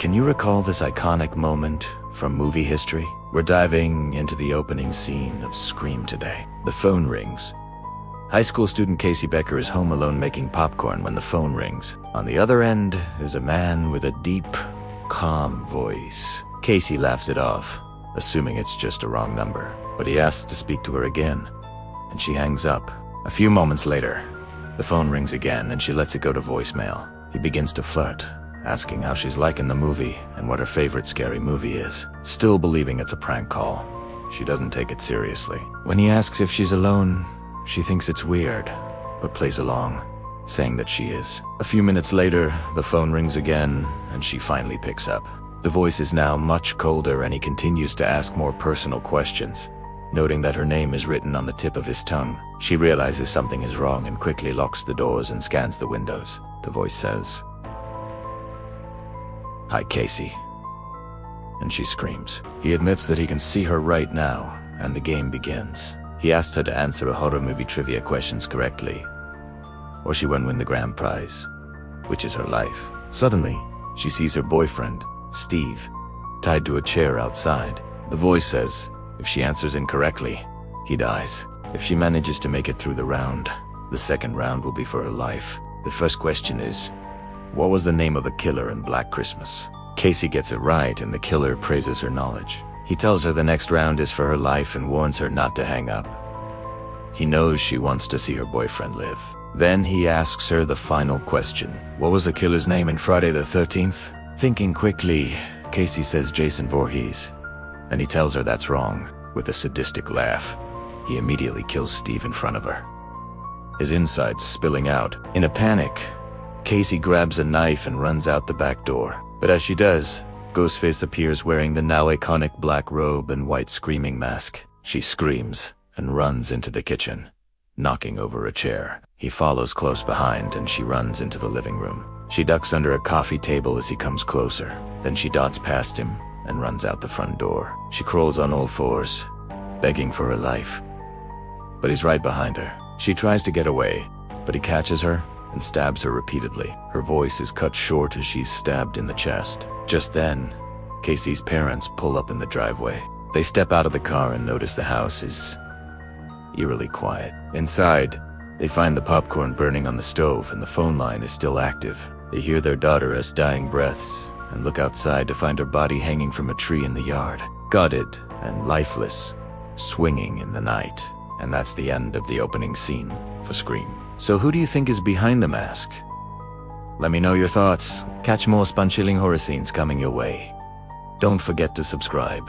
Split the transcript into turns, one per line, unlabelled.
Can you recall this iconic moment from movie history? We're diving into the opening scene of Scream today. The phone rings. High school student Casey Becker is home alone making popcorn when the phone rings. On the other end is a man with a deep, calm voice. Casey laughs it off, assuming it's just a wrong number. But he asks to speak to her again, and she hangs up. A few moments later, the phone rings again and she lets it go to voicemail. He begins to flirt, asking how she's liking the movie and what her favorite scary movie is. Still believing it's a prank call, she doesn't take it seriously. When he asks if she's alone, she thinks it's weird, but plays along, saying that she is. A few minutes later, the phone rings again, and she finally picks up. The voice is now much colder and he continues to ask more personal questions. Noting that her name is written on the tip of his tongue, she realizes something is wrong and quickly locks the doors and scans the windows. The voice says, "Hi, Casey." And she screams. He admits that he can see her right now, and the game begins. He asks her to answer a horror movie trivia questions correctly, or she won't win the grand prize, which is her life. Suddenly, she sees her boyfriend, Steve, tied to a chair outside. The voice says, if she answers incorrectly, he dies. If she manages to make it through the round, the second round will be for her life. The first question is, what was the name of the killer in Black Christmas? Casey gets it right and the killer praises her knowledge. He tells her the next round is for her life and warns her not to hang up. He knows she wants to see her boyfriend live. Then he asks her the final question. What was the killer's name in Friday the 13th? Thinking quickly, Casey says Jason Voorhees, and he tells her that's wrong. With a sadistic laugh, he immediately kills Steve in front of her, his insides spilling out. In a panic, Casey grabs a knife and runs out the back door. But as she does, Ghostface appears wearing the now iconic black robe and white screaming mask. She screams and runs into the kitchen, knocking over a chair. He follows close behind and she runs into the living room. She ducks under a coffee table as he comes closer. Then she darts past him and runs out the front door. She crawls on all fours, begging for her life. But he's right behind her. She tries to get away, but he catches her and stabs her repeatedly. Her voice is cut short as she's stabbed in the chest. Just then, Casey's parents pull up in the driveway. They step out of the car and notice the house is eerily quiet. Inside, they find the popcorn burning on the stove and the phone line is still active. They hear their daughter's dying breaths and look outside to find her body hanging from a tree in the yard, gutted and lifeless, swinging in the night. And that's the end of the opening scene for Scream. So who do you think is behind the mask? Let me know your thoughts. Catch more spine-chilling horror scenes coming your way. Don't forget to subscribe.